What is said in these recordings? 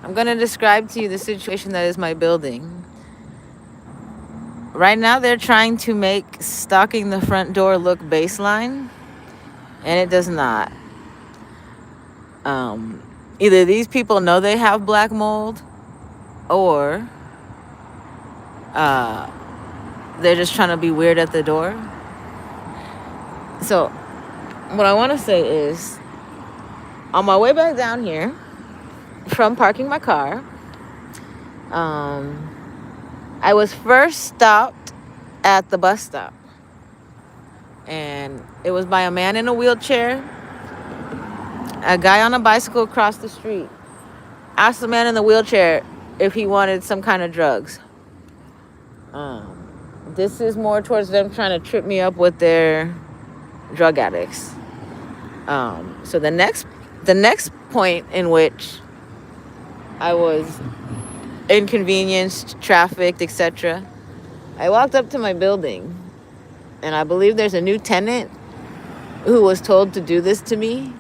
I'm going to describe to you the situation that is my building. Right now, they're trying to make stocking the front door look baseline, and it does not. Either these people know they have black mold, or they're just trying to be weird at the door. So, what I want to say is, on my way back down here from parking my car, I was first stopped at the bus stop. And it was by a man in a wheelchair. A guy on a bicycle across the street asked the man in the wheelchair if he wanted some kind of drugs. This is more towards them trying to trip me up with their drug addicts. So the next point in which I was inconvenienced, trafficked, etc., I walked up to my building, and I believe there's a new tenant who was told to do this to me.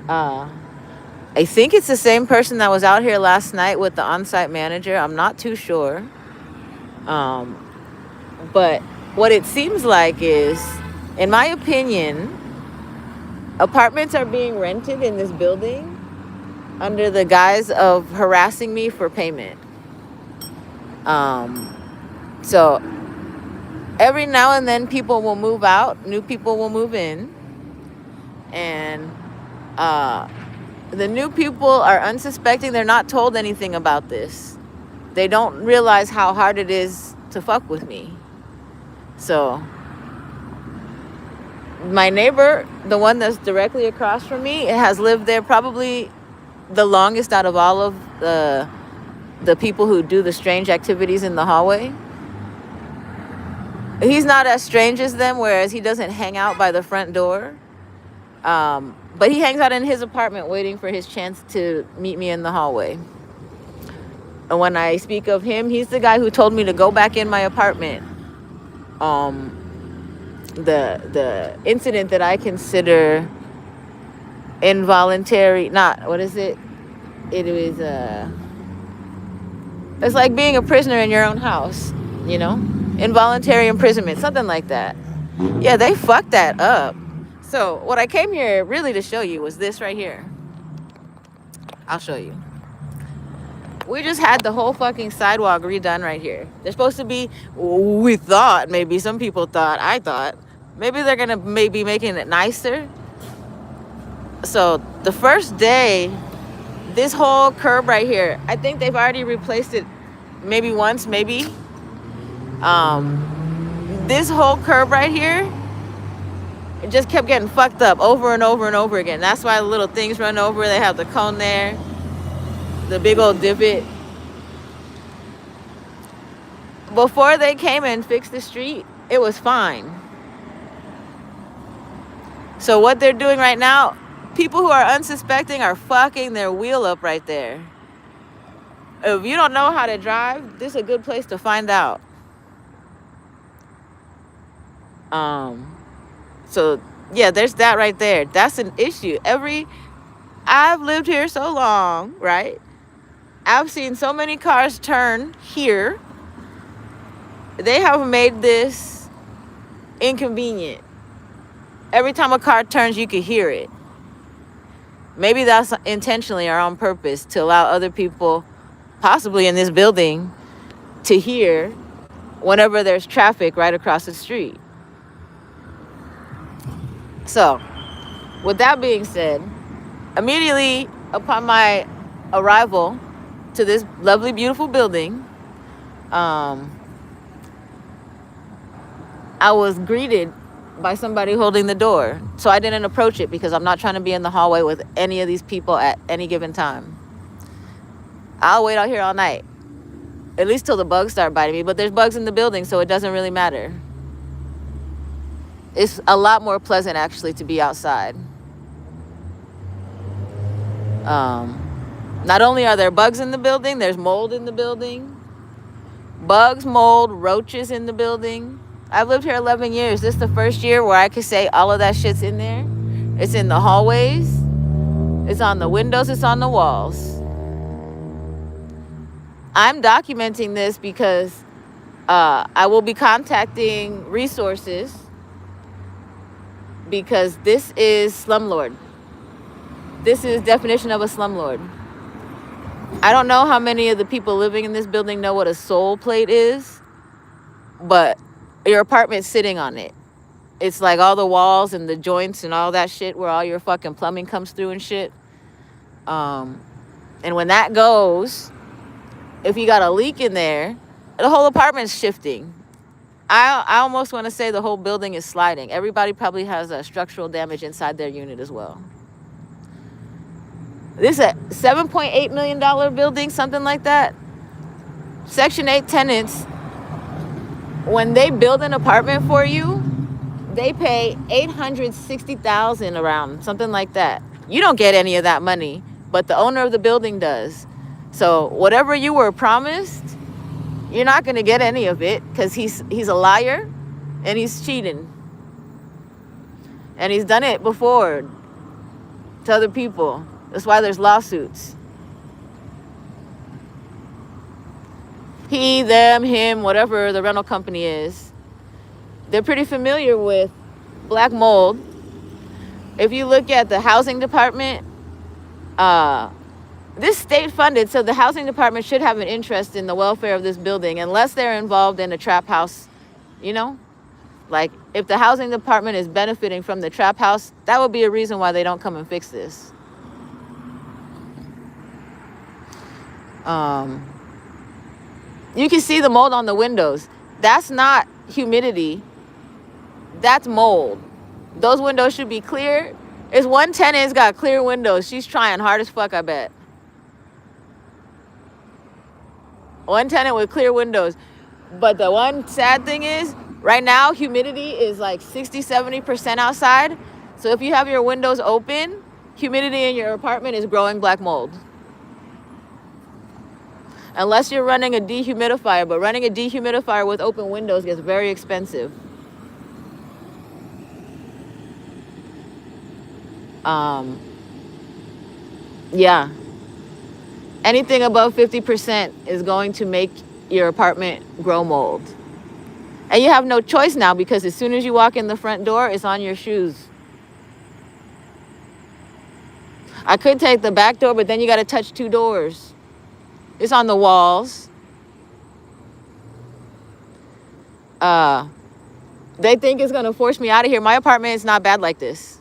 I think it's the same person that was out here last night with the on-site manager. I'm not too sure. But what it seems like is, in my opinion, apartments are being rented in this building under the guise of harassing me for payment. So every now and then people will move out, new people will move in, and the new people are unsuspecting. They're not told anything about this. They don't realize how hard it is to fuck with me. So my neighbor, the one that's directly across from me, has lived there probably the longest out of all of the people who do the strange activities in the hallway. He's not as strange as them, whereas he doesn't hang out by the front door. But he hangs out in his apartment waiting for his chance to meet me in the hallway. And when I speak of him, he's the guy who told me to go back in my apartment. The incident that I consider involuntary, not, what is it? It was, it's like being a prisoner in your own house, you know? Involuntary imprisonment, something like that. Yeah, they fucked that up. So what I came here really to show you was this right here. I'll show you. We just had the whole fucking sidewalk redone right here. They're supposed to be, we thought, maybe some people thought, I thought, maybe they're gonna maybe making it nicer. So the first day, this whole curb right here, I think they've already replaced it maybe once, maybe. This whole curb right here, it just kept getting fucked up over and over and over again. That's why the little things run over. They have the cone there, the big old divot. Before they came and fixed the street, it was fine. So what they're doing right now, people who are unsuspecting are fucking their wheel up right there. If you don't know how to drive, this is a good place to find out. So yeah, there's that right there. That's an issue. I've lived here so long, right? I've seen so many cars turn here. They have made this inconvenient. Every time a car turns, you can hear it. Maybe that's intentionally or on purpose to allow other people, possibly in this building, to hear whenever there's traffic right across the street. So, with that being said, immediately upon my arrival to this lovely, beautiful building, I was greeted by somebody holding the door. So I didn't approach it because I'm not trying to be in the hallway with any of these people at any given time. I'll wait out here all night, at least till the bugs start biting me. But there's bugs in the building, so it doesn't really matter. It's a lot more pleasant, actually, to be outside. Not only are there bugs in the building, there's mold in the building. Bugs, mold, roaches in the building. I've lived here 11 years. This is the first year where I could say all of that shit's in there. It's in the hallways. It's on the windows. It's on the walls. I'm documenting this because I will be contacting resources, because this is slumlord. This is definition of a slumlord. I don't know how many of the people living in this building know what a soul plate is, but your apartment's sitting on it. It's like all the walls and the joints and all that shit where all your fucking plumbing comes through and shit. And when that goes, if you got a leak in there, the whole apartment's shifting. I almost want to say the whole building is sliding. Everybody probably has a structural damage inside their unit as well. This is a $7.8 million building, something like that. Section 8 tenants, when they build an apartment for you, they pay $860,000 around, something like that. You don't get any of that money, but the owner of the building does. So whatever you were promised, you're not going to get any of it, because he's a liar and he's cheating. And he's done it before to other people. That's why there's lawsuits. He, them, him, whatever the rental company is, they're pretty familiar with black mold. If you look at the housing department, this state funded, so the housing department should have an interest in the welfare of this building, unless they're involved in a trap house, you know? Like, if the housing department is benefiting from the trap house, that would be a reason why they don't come and fix this. You can see the mold on the windows. That's not humidity. That's mold. Those windows should be clear. There's one tenant's got clear windows. She's trying hard as fuck, I bet. One tenant with clear windows. But the one sad thing is, right now, humidity is like 60-70% outside. So if you have your windows open, humidity in your apartment is growing black mold. Unless you're running a dehumidifier, but running a dehumidifier with open windows gets very expensive. Yeah. Anything above 50% is going to make your apartment grow mold. And you have no choice now, because as soon as you walk in the front door, it's on your shoes. I could take the back door, but then you got to touch 2 doors. It's on the walls. They think it's going to force me out of here. My apartment is not bad like this.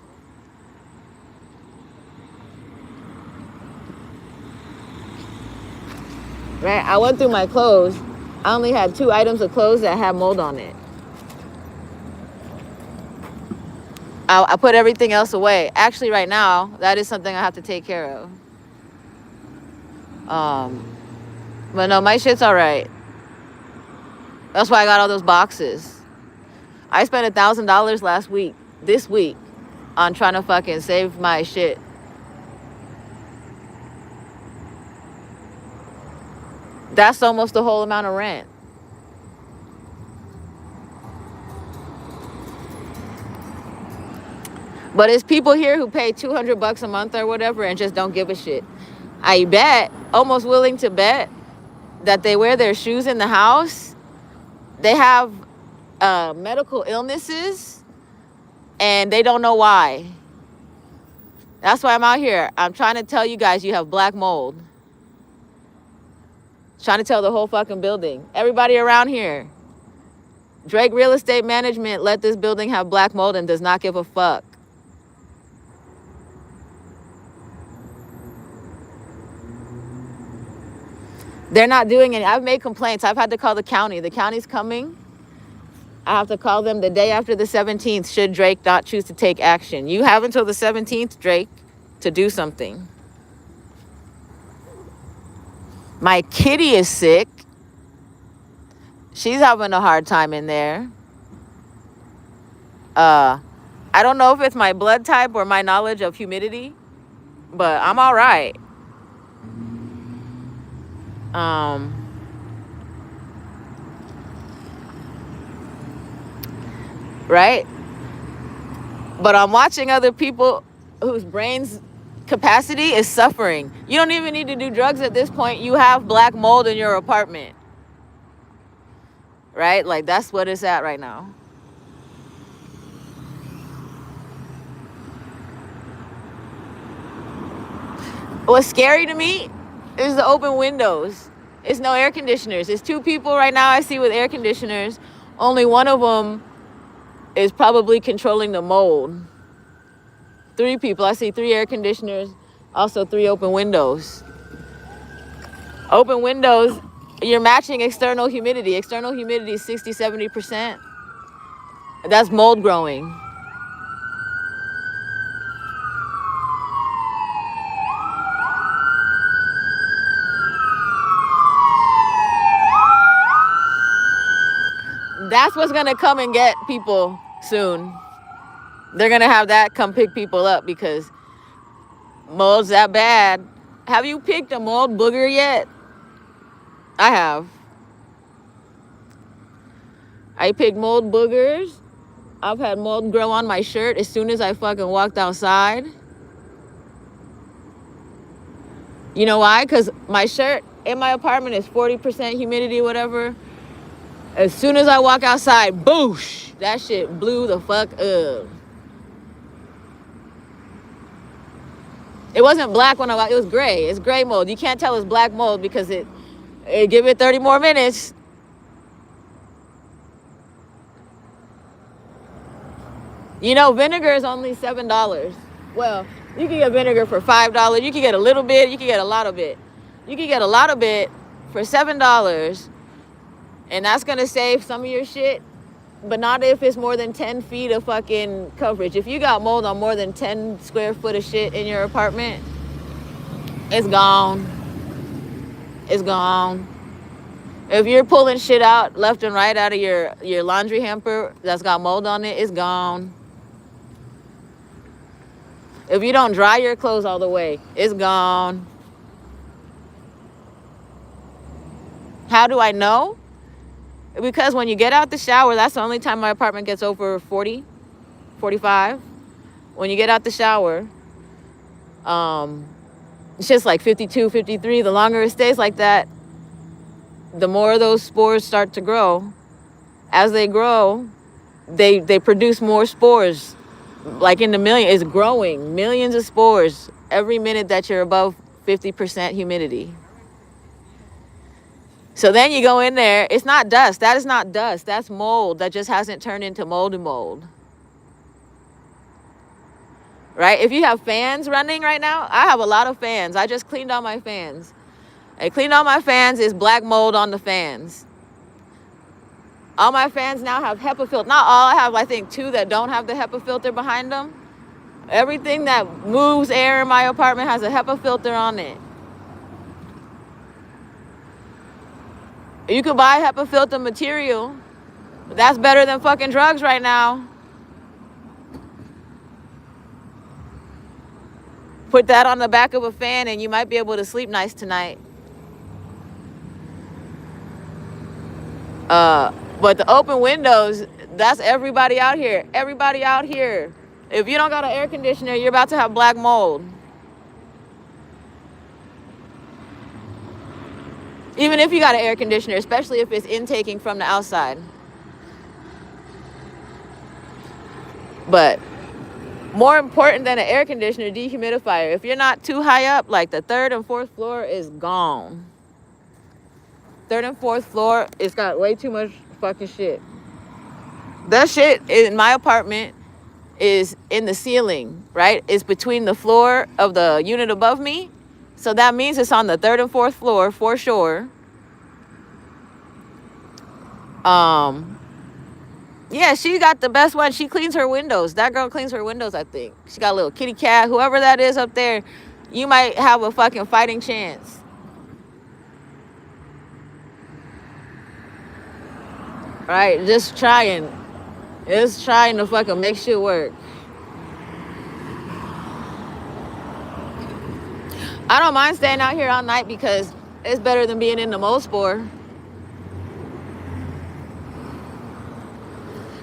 Right? I went through my clothes. I only had 2 items of clothes that had mold on it. I put everything else away. Actually, right now, that is something I have to take care of. But no, my shit's all right. That's why I got all those boxes. I spent $1,000 this week, on trying to fucking save my shit. That's almost the whole amount of rent. But it's people here who pay $200 a month or whatever and just don't give a shit. I bet, almost willing to bet, that they wear their shoes in the house. They have medical illnesses and they don't know why. That's why I'm out here. I'm trying to tell you guys you have black mold. Trying to tell the whole fucking building. Everybody around here. Drake Real Estate Management let this building have black mold and does not give a fuck. They're not doing any. I've made complaints. I've had to call the county. The county's coming. I have to call them the day after the 17th should Drake not choose to take action. You have until the 17th, Drake, to do something. My kitty is sick. She's having a hard time in there. I don't know if it's my blood type or my knowledge of humidity, but I'm all right. Right? But I'm watching other people whose brains capacity is suffering. You don't even need to do drugs at this point. You have black mold in your apartment. Right? Like, that's what it's at right now. What's scary to me is the open windows. It's no air conditioners. It's 2 people right now I see with air conditioners. Only one of them is probably controlling the mold. 3 people. I see 3 air conditioners, also 3 open windows. Open windows, you're matching external humidity. External humidity is 60, 70%. That's mold growing. That's what's gonna come and get people soon. They're gonna have that come pick people up because mold's that bad. Have you picked a mold booger yet? I have. I picked mold boogers. I've had mold grow on my shirt as soon as I fucking walked outside. You know why? Because my shirt in my apartment is 40% humidity, whatever. As soon as I walk outside, boosh, that shit blew the fuck up. It wasn't black when I walked, it was gray. It's gray mold. You can't tell it's black mold because it give it 30 more minutes. You know, vinegar is only $7. Well, you can get vinegar for $5. You can get a little bit, you can get a lot of it. You can get a lot of it for $7. And that's going to save some of your shit, but not if it's more than 10 feet of fucking coverage. If you got mold on more than 10 square foot of shit in your apartment, it's gone. It's gone. If you're pulling shit out left and right out of your laundry hamper that's got mold on it, it's gone. If you don't dry your clothes all the way, it's gone. How do I know? Because when you get out the shower, that's the only time my apartment gets over 40, 45. When you get out the shower, it's just like 52, 53. The longer it stays like that, the more those spores start to grow. As they grow, they produce more spores. Like in the million, it's growing. Millions of spores every minute that you're above 50% humidity. So then you go in there, it's not dust. That is not dust. That's mold that just hasn't turned into moldy mold. Right? If you have fans running right now, I have a lot of fans. I just cleaned all my fans. I cleaned all my fans. It's black mold on the fans. All my fans now have HEPA filter. Not all. I have, I think, 2 that don't have the HEPA filter behind them. Everything that moves air in my apartment has a HEPA filter on it. You could buy HEPA filter material. But that's better than fucking drugs right now. Put that on the back of a fan and you might be able to sleep nice tonight. But the open windows, that's everybody out here. Everybody out here. If you don't got an air conditioner, you're about to have black mold. Even if you got an air conditioner, especially if it's intaking from the outside. But more important than an air conditioner, dehumidifier. If you're not too high up, like the 3rd and 4th floor is gone. 3rd and 4th floor, it's got way too much fucking shit. That shit in my apartment is in the ceiling, right? It's between the floor of the unit above me. So that means it's on the 3rd and 4th floor for sure. Yeah, she got the best one. She cleans her windows. That girl cleans her windows, I think. She got a little kitty cat. Whoever that is up there, you might have a fucking fighting chance. Right? Just trying to fucking make shit work. I don't mind staying out here all night because it's better than being in the mold spore.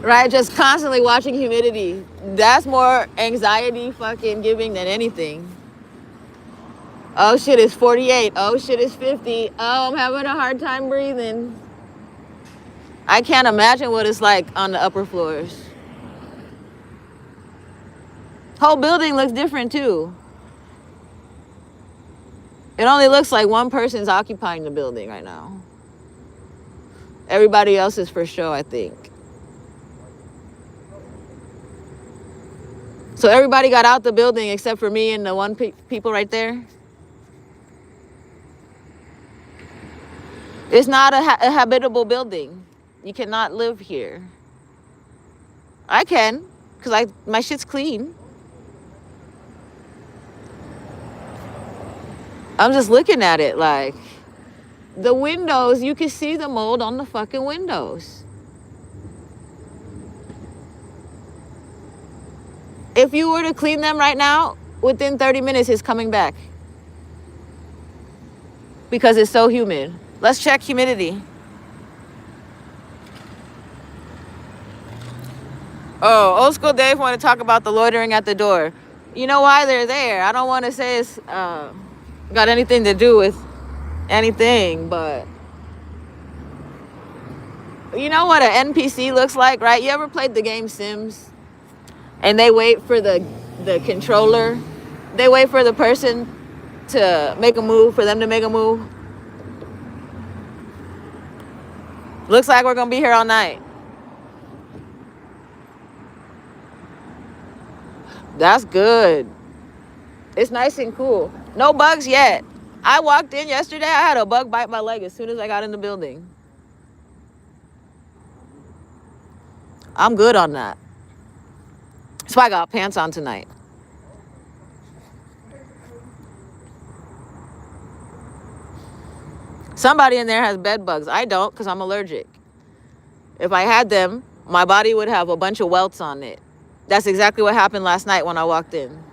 Right? Just constantly watching humidity. That's more anxiety fucking giving than anything. Oh shit, it's 48. Oh shit, it's 50. Oh, I'm having a hard time breathing. I can't imagine what it's like on the upper floors. Whole building looks different too. It only looks like one person's occupying the building right now. Everybody else is for show, I think. So everybody got out the building except for me and the one people right there. It's not a habitable building. You cannot live here. I can, because my shit's clean. I'm just looking at it like the windows, you can see the mold on the fucking windows. If you were to clean them right now, within 30 minutes, it's coming back. Because it's so humid. Let's check humidity. Oh, old school Dave want to talk about the loitering at the door. You know why they're there. I don't want to say it's got anything to do with anything, but you know what an NPC looks like, right? You ever played the game Sims? And they wait for the controller. They wait for the person to make a move, for them to make a move. Looks like we're going to be here all night. That's good. It's nice and cool. No bugs yet. I walked in yesterday. I had a bug bite my leg as soon as I got in the building. I'm good on that. That's why I got pants on tonight. Somebody in there has bed bugs. I don't, because I'm allergic. If I had them, my body would have a bunch of welts on it. That's exactly what happened last night when I walked in.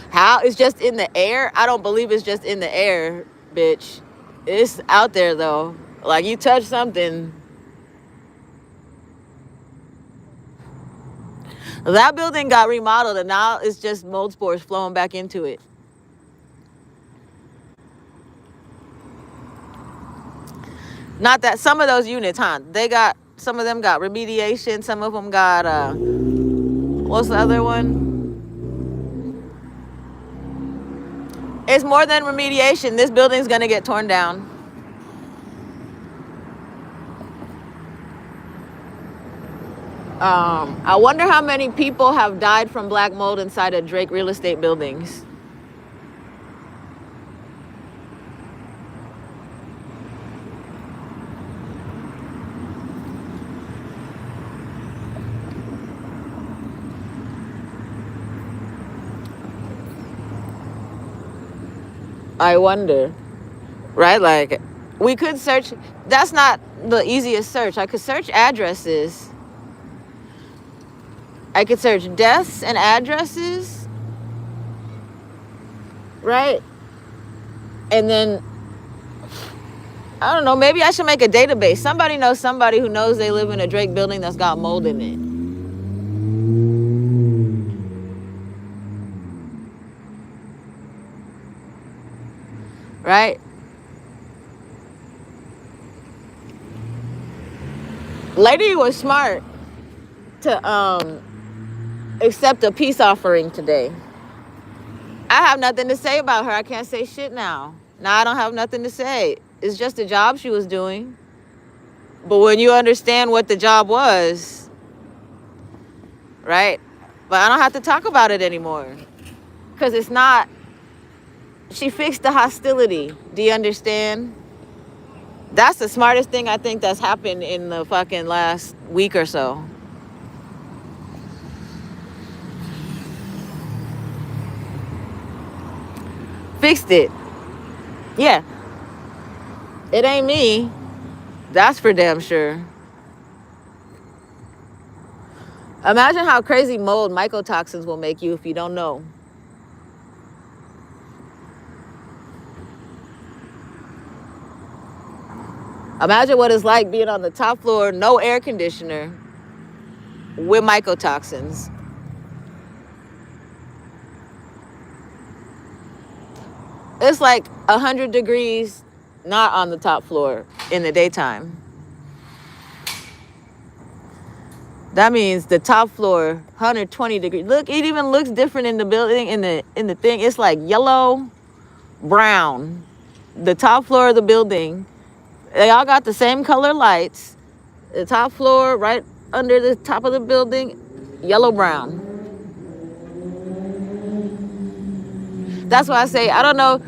How? It's just in the air? I don't believe it's just in the air, bitch. It's out there, though. Like, you touch something. That building got remodeled, and now it's just mold spores flowing back into it. Not that some of those units, huh? Some of them got remediation. Some of them got, what's the other one? It's more than remediation. This building's going to get torn down. I wonder how many people have died from black mold inside of Drake real estate buildings. I wonder, right? Like, we could search. That's not the easiest search. I could search addresses. I could search deaths and addresses, right? And then, I don't know, maybe I should make a database. Somebody knows somebody who knows they live in a Drake building that's got mold in it. Right? Lady was smart to accept a peace offering today. I have nothing to say about her. I can't say shit now. Now I don't have nothing to say. It's just a job she was doing. But when you understand what the job was, right? But I don't have to talk about it anymore. Because it's not, she fixed the hostility. Do you understand? That's the smartest thing I think that's happened in the fucking last week or so. Fixed it. Yeah. It ain't me. That's for damn sure. Imagine how crazy mold mycotoxins will make you if you don't know. Imagine what it's like being on the top floor, no air conditioner, with mycotoxins. It's like 100 degrees, not on the top floor in the daytime. That means the top floor, 120 degrees. Look, it even looks different in the building, in the thing. It's like yellow, brown. The top floor of the building, they all got the same color lights. The top floor, right under the top of the building, yellow, brown. That's why I say, I don't know.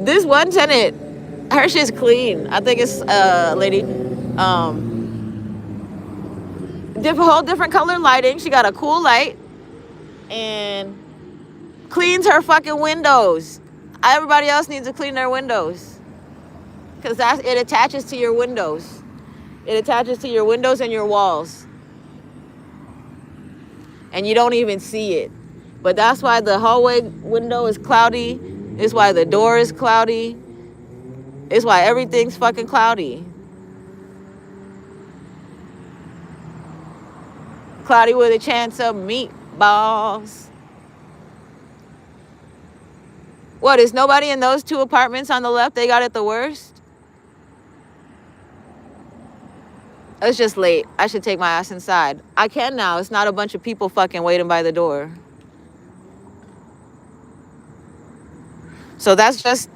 This one tenant, her shit's clean. I think it's a lady. Whole different color lighting. She got a cool light and cleans her fucking windows. Everybody else needs to clean their windows because it attaches to your windows. It attaches to your windows and your walls, and you don't even see it. But that's why the hallway window is cloudy. It's why the door is cloudy. It's why everything's fucking cloudy. Cloudy with a chance of meatballs. What, is nobody in those two apartments on the left? They got it the worst? It's just late. I should take my ass inside. I can now. It's not a bunch of people fucking waiting by the door. So that's just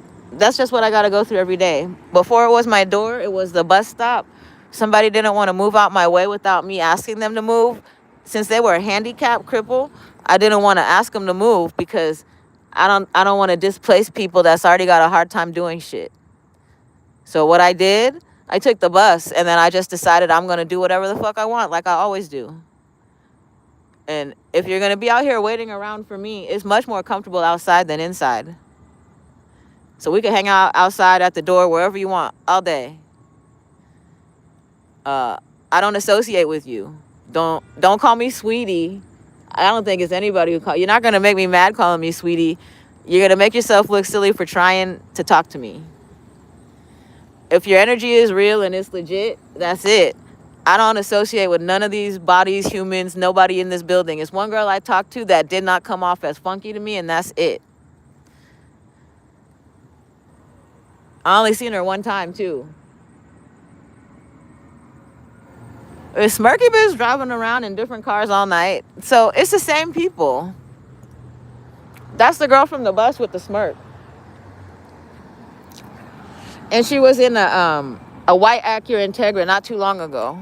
what I gotta go through every day. Before it was my door, it was the bus stop. Somebody didn't want to move out my way without me asking them to move. Since they were handicapped, crippled, I didn't want to ask them to move because I don't want to displace people that's already got a hard time doing shit. So what I did, I took the bus and then I just decided I'm going to do whatever the fuck I want, like I always do. And if you're going to be out here waiting around for me, it's much more comfortable outside than inside. So we can hang out outside at the door, wherever you want, all day. I don't associate with you. Don't call me sweetie. I don't think it's anybody who call. You're not going to make me mad calling me sweetie. You're going to make yourself look silly for trying to talk to me. If your energy is real and it's legit, that's it. I don't associate with none of these bodies, humans, nobody in this building. It's one girl I talked to that did not come off as funky to me, and that's it. I only seen her one time, too. Smirky bitch driving around in different cars all night. So it's the same people. That's the girl from the bus with the smirk. And she was in a white Acura Integra not too long ago.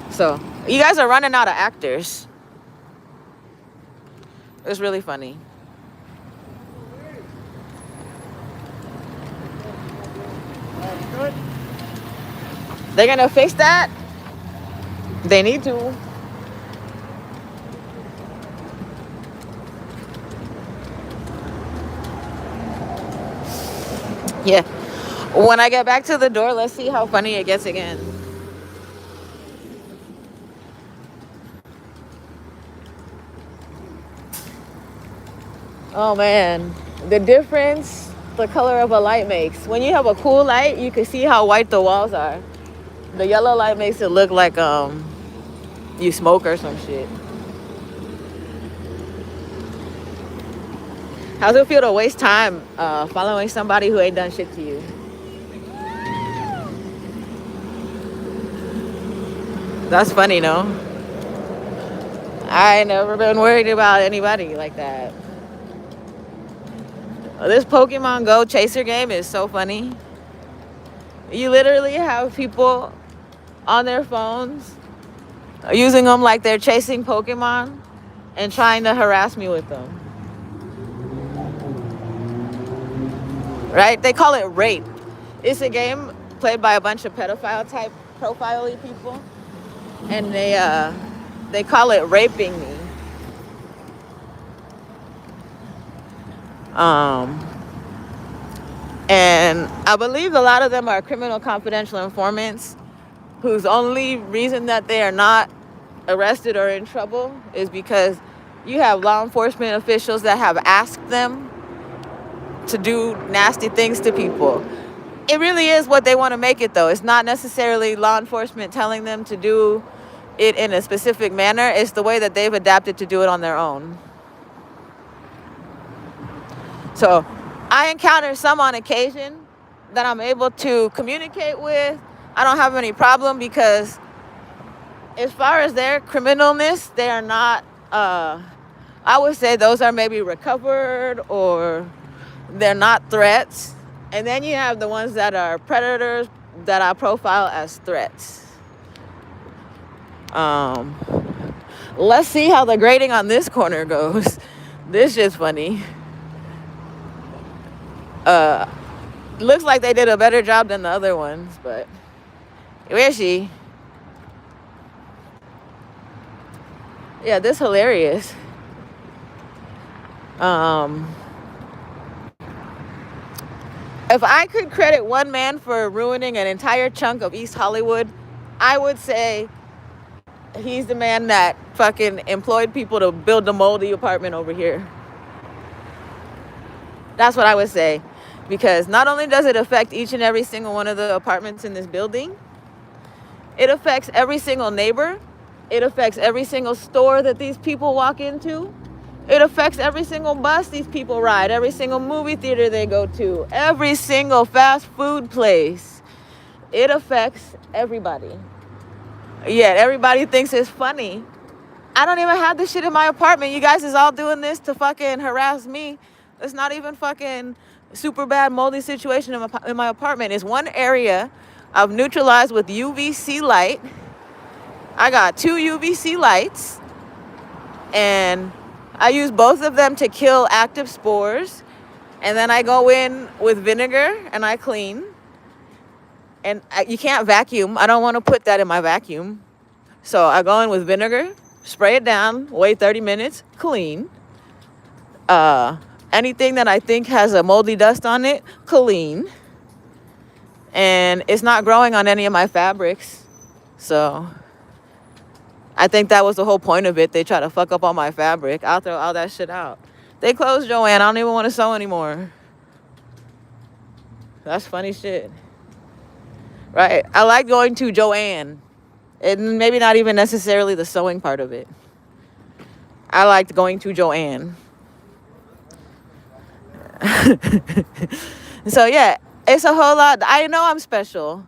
So you guys are running out of actors. It's really funny. They're gonna fix that? They need to. Yeah. When I get back to the door, let's see how funny it gets again. Oh man, the difference the color of a light makes. When you have a cool light, you can see how white the walls are. The yellow light makes it look like you smoke or some shit. How's it feel to waste time following somebody who ain't done shit to you? That's funny, no? I ain't never been worried about anybody like that. This Pokemon Go chaser game is so funny. You literally have people on their phones using them like they're chasing Pokemon and trying to harass me with them. Right? They call it rape. It's a game played by a bunch of pedophile type profile-y people, and they call it raping me. And I believe a lot of them are criminal confidential informants whose only reason that they are not arrested or in trouble is because you have law enforcement officials that have asked them to do nasty things to people. It really is what they want to make it, though. It's not necessarily law enforcement telling them to do it in a specific manner. It's the way that they've adapted to do it on their own. So I encounter some on occasion that I'm able to communicate with. I don't have any problem because as far as their criminalness, they are not, I would say those are maybe recovered or they're not threats. And then you have the ones that are predators that I profile as threats. Let's see how the grading on this corner goes. This shit's funny. Looks like they did a better job than the other ones, but where is she? Yeah, this is hilarious. If I could credit one man for ruining an entire chunk of East Hollywood, I would say he's the man that fucking employed people to build the moldy apartment over here. That's what I would say. Because not only does it affect each and every single one of the apartments in this building, it affects every single neighbor. It affects every single store that these people walk into. It affects every single bus these people ride, every single movie theater they go to, every single fast food place. It affects everybody. Yet everybody thinks it's funny. I don't even have this shit in my apartment. You guys is all doing this to fucking harass me. It's not even fucking super bad moldy situation in my apartment. It's one area I've neutralized with UVC light. I got 2 UVC lights, and I use both of them to kill active spores. And then I go in with vinegar and I clean. And you can't vacuum. I don't want to put that in my vacuum. So I go in with vinegar, spray it down, wait 30 minutes, clean. Anything that I think has a moldy dust on it, clean. And it's not growing on any of my fabrics. So I think that was the whole point of it. They try to fuck up all my fabric. I'll throw all that shit out. They closed Joanne. I don't even want to sew anymore. That's funny shit. Right. I like going to Joanne. And maybe not even necessarily the sewing part of it. I liked going to Joanne. So yeah, it's a whole lot. I know I'm special.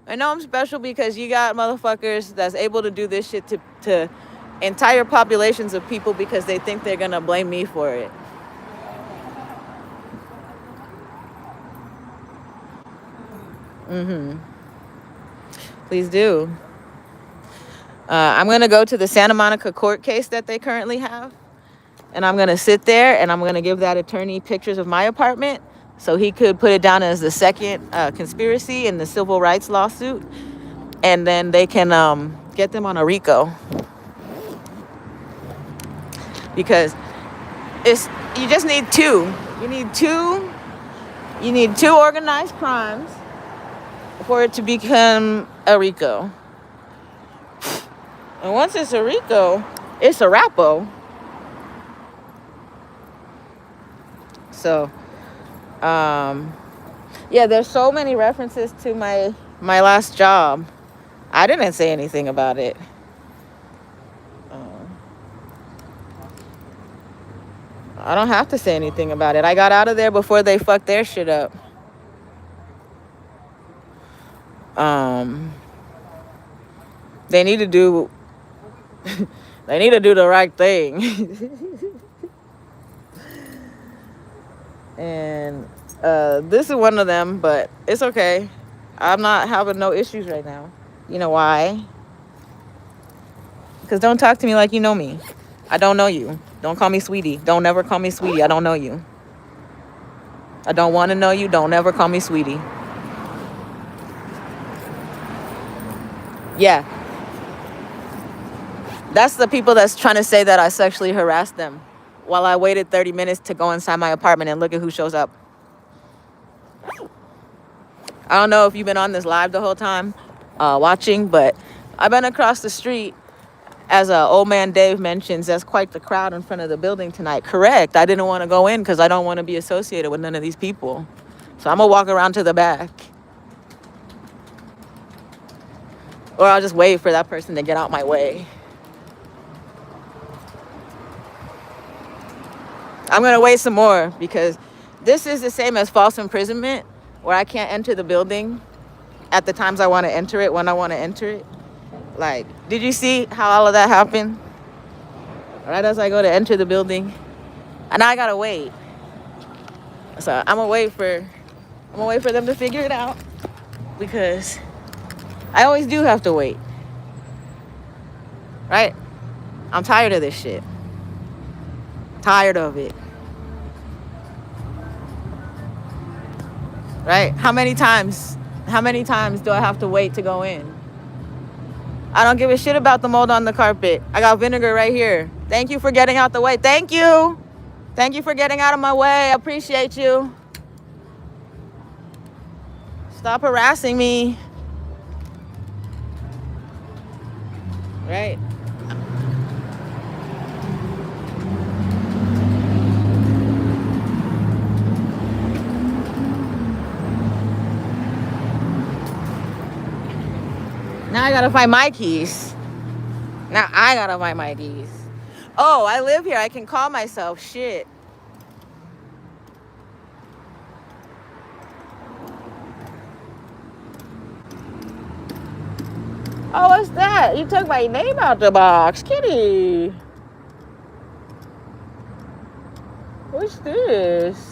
I know I'm special because you got motherfuckers that's able to do this shit to entire populations of people because they think they're gonna blame me for it. Please do. I'm gonna go to the Santa Monica court case that they currently have, and I'm gonna sit there and I'm gonna give that attorney pictures of my apartment so he could put it down as the second conspiracy in the civil rights lawsuit, and then they can get them on a RICO. Because you just need 2. You need 2 organized crimes for it to become a RICO. And once it's a RICO, it's a RAPO. So, yeah, there's so many references to my last job. I didn't say anything about it. I don't have to say anything about it. I got out of there before they fucked their shit up. They need to do the right thing. And this is one of them, but it's okay. I'm not having no issues right now. You know why? Because don't talk to me like you know me. I don't know you. Don't call me sweetie. Don't ever call me sweetie. I don't know you. I don't want to know you. Don't ever call me sweetie. Yeah. That's the people that's trying to say that I sexually harassed them while I waited 30 minutes to go inside my apartment and look at who shows up. I don't know if you've been on this live the whole time watching, but I've been across the street. As old man Dave mentions, there's quite the crowd in front of the building tonight. Correct. I didn't want to go in because I don't want to be associated with none of these people. So I'm going to walk around to the back. Or I'll just wait for that person to get out my way. I'm going to wait some more because this is the same as false imprisonment, where I can't enter the building at the times I want to enter it, when I want to enter it. Like, did you see how all of that happened? Right as I go to enter the building. And I got to wait. So I'm going to wait for them to figure it out, because I always do have to wait. Right? I'm tired of this shit. Tired of it. Right? How many times do I have to wait to go in? I don't give a shit about the mold on the carpet. I got vinegar right here. Thank you for getting out the way. Thank you for getting out of my way. I appreciate you. Stop harassing me. Right? Now I gotta find my keys. Oh, I live here. I can call myself. Shit. Oh, what's that? You took my name out the box. Kitty. What's this?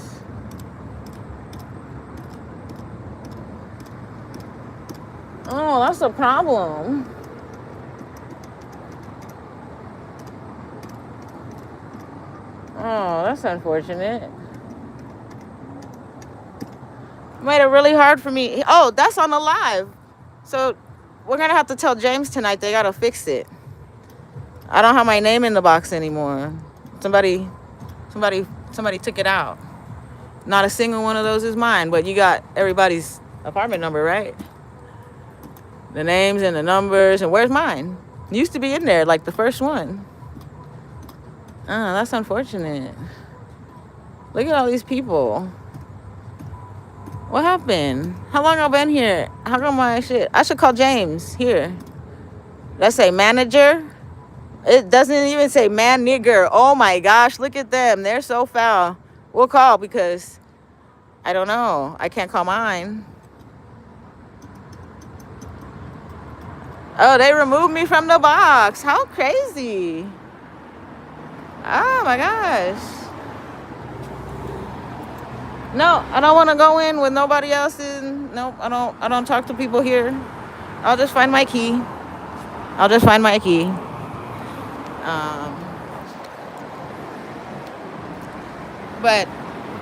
Oh, that's a problem. Oh, that's unfortunate. Made it really hard for me. Oh, that's on the live. So we're gonna have to tell James tonight they gotta fix it. I don't have my name in the box anymore. Somebody took it out. Not a single one of those is mine, but you got everybody's apartment number, right? The names and the numbers, and where's mine? It used to be in there, like the first one. Oh, that's unfortunate. Look at all these people. What happened? How long I've been here? How come my shit? I should call James here. Let's say manager. It doesn't even say man nigger. Oh my gosh, look at them. They're so foul. We'll call because I don't know. I can't call mine. Oh, they removed me from the box. How crazy. Oh my gosh. No, I don't want to go in with nobody else in. Nope, I don't talk to people here. I'll just find my key. But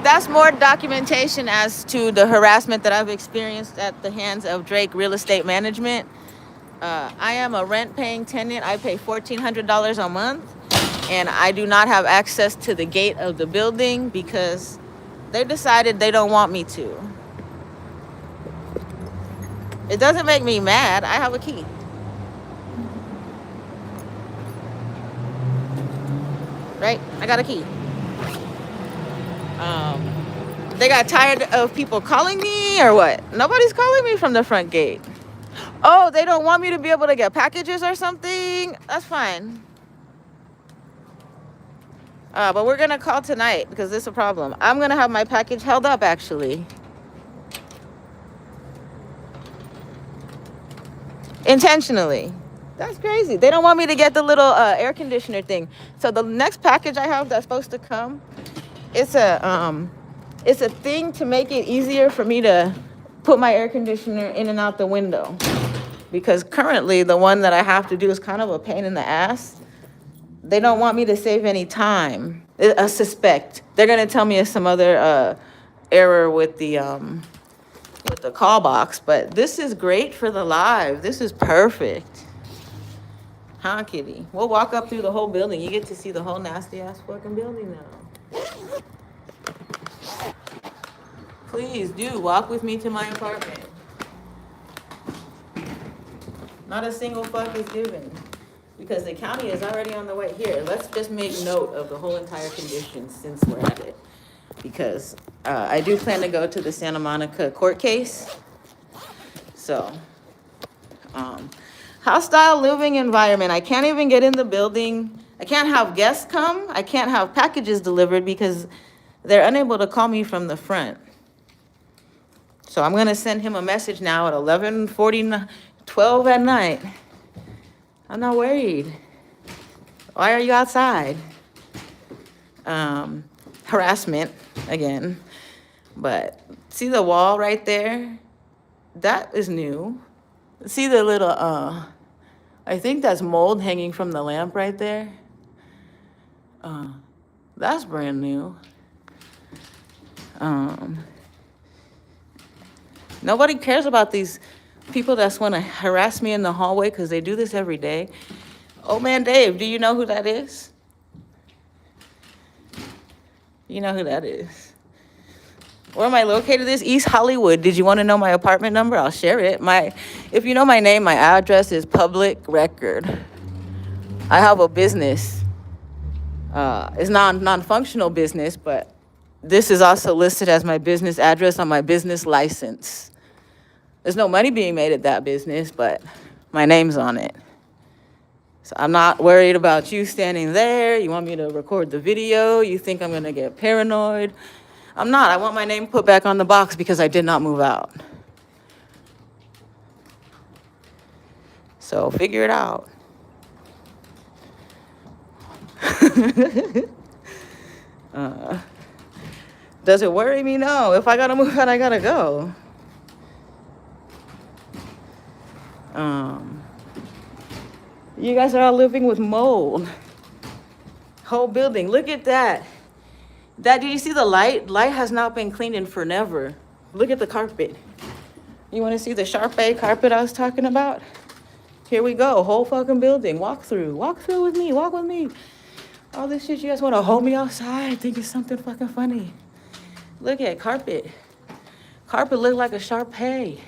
that's more documentation as to the harassment that I've experienced at the hands of Drake Real Estate Management. I am a rent-paying tenant. I pay $1,400 a month, and I do not have access to the gate of the building because they decided they don't want me to. It doesn't make me mad. I have a key. Right? I got a key. They got tired of people calling me or what? Nobody's calling me from the front gate. Oh, they don't want me to be able to get packages or something? That's fine. But we're going to call tonight because this is a problem. I'm going to have my package held up, actually. Intentionally. That's crazy. They don't want me to get the little air conditioner thing. So the next package I have that's supposed to come, it's a thing to make it easier for me to put my air conditioner in and out the window. Because currently the one that I have to do is kind of a pain in the ass. They don't want me to save any time. I suspect they're gonna tell me it's some other error with the call box. But this is great for the live. This is perfect. Huh, kitty? We'll walk up through the whole building. You get to see the whole nasty ass fucking building now. Please do walk with me to my apartment. Not a single fuck is given because the county is already on the way here. Let's just make note of the whole entire condition since we're at it, because I do plan to go to the Santa Monica court case. So Hostile living environment. I can't even get in the building. I can't have guests come. I can't have packages delivered because they're unable to call me from the front. So I'm gonna send him a message now at 11:40, 12 at night. I'm not worried. Why are you outside? Harassment again. But see the wall right there? That is new. See the little, I think that's mold hanging from the lamp right there. That's brand new. Nobody cares about these people that's want to harass me in the hallway because they do this every day. Oh man, Dave, do you know who that is? You know who that is. Where am I located? This East Hollywood. Did you want to know my apartment number? I'll share it. If you know my name, my address is public record. I have a business. It's non-functional business, but this is also listed as my business address on my business license. There's no money being made at that business, but my name's on it. So I'm not worried about you standing there. You want me to record the video? You think I'm gonna get paranoid? I'm not. I want my name put back on the box because I did not move out. So figure it out. Does it worry me? No. If I gotta move out, I gotta go. You guys are all living with mold. Whole building. Look at that. Did you see the light? Light has not been cleaned in forever. Look at the carpet. You want to see the Sharpay carpet I was talking about? Here we go. Whole fucking building. Walk through. Walk through with me. Walk with me. All this shit, you guys want to hold me outside? Think it's something fucking funny. Look at carpet. Carpet look like a Sharpay.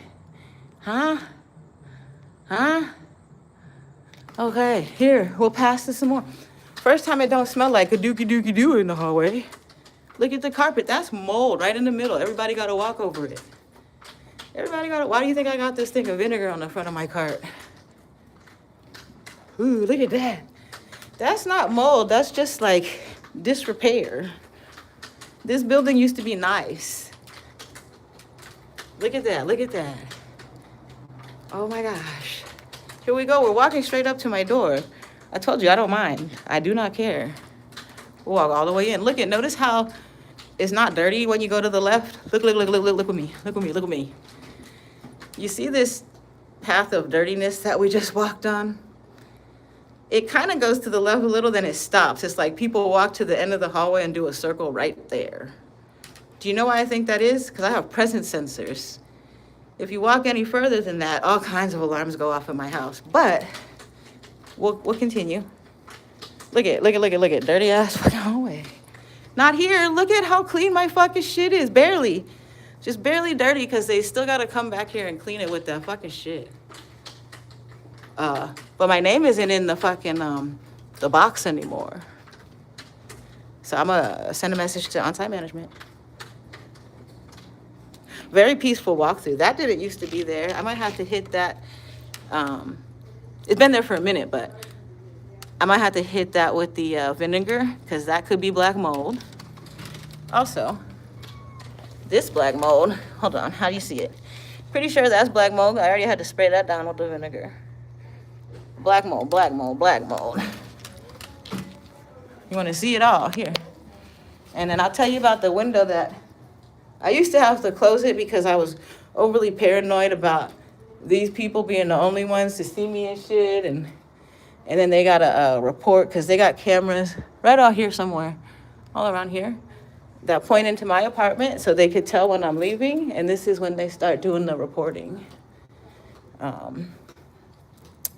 Huh? Huh? Okay, here, we'll pass this some more. First time it don't smell like a dookie dookie doo in the hallway. Look at the carpet. That's mold right in the middle. Everybody got to walk over it. Why do you think I got this thing of vinegar on the front of my cart? Ooh, look at that. That's not mold. That's just like disrepair. This building used to be nice. Look at that. Look at that. Oh my gosh. Here we go. We're walking straight up to my door. I told you I don't mind. I do not care. We'll walk all the way in. Notice how it's not dirty when you go to the left. Look with me. Look with me. You see this path of dirtiness that we just walked on? It kind of goes to the left a little, then it stops. It's like people walk to the end of the hallway and do a circle right there. Do you know why I think that is? Because I have presence sensors. If you walk any further than that, all kinds of alarms go off in my house. But we'll continue. Look at dirty ass fucking hallway. Not here. Look at how clean my fucking shit is. Barely. Just barely dirty because they still got to come back here and clean it with that fucking shit. But my name isn't in the fucking the box anymore. So I'm gonna send a message to on-site management. Very peaceful walkthrough. That didn't used to be there. I might have to hit that. It's been there for a minute, but I might have to hit that with the vinegar because that could be black mold. Also, this black mold, hold on, how do you see it? Pretty sure that's black mold. I already had to spray that down with the vinegar. Black mold, black mold, black mold. You want to see it all? Here. And then I'll tell you about the window that I used to have to close it because I was overly paranoid about these people being the only ones to see me and shit. And then they got a report because they got cameras right out here somewhere, all around here, that point into my apartment so they could tell when I'm leaving. And this is when they start doing the reporting.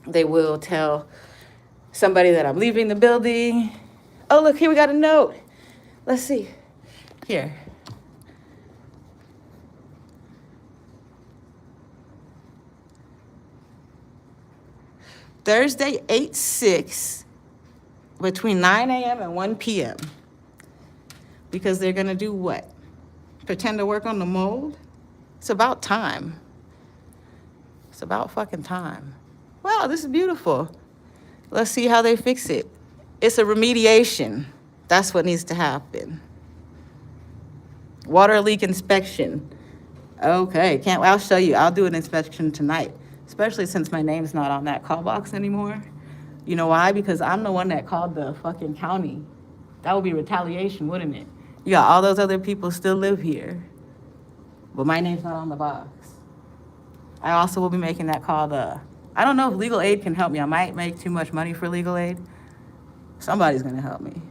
They will tell somebody that I'm leaving the building. Oh, look, here we got a note. Let's see. Here. Thursday, 8/6, between 9 a.m. and 1 p.m. Because they're going to do what? Pretend to work on the mold? It's about time. It's about fucking time. Wow, this is beautiful. Let's see how they fix it. It's a remediation. That's what needs to happen. Water leak inspection. Okay, I'll show you. I'll do an inspection tonight, especially since my name's not on that call box anymore. You know why? Because I'm the one that called the fucking county. That would be retaliation, wouldn't it? You got all those other people still live here, but my name's not on the box. I also will be making that call to, I don't know if legal aid can help me. I might make too much money for legal aid. Somebody's gonna help me.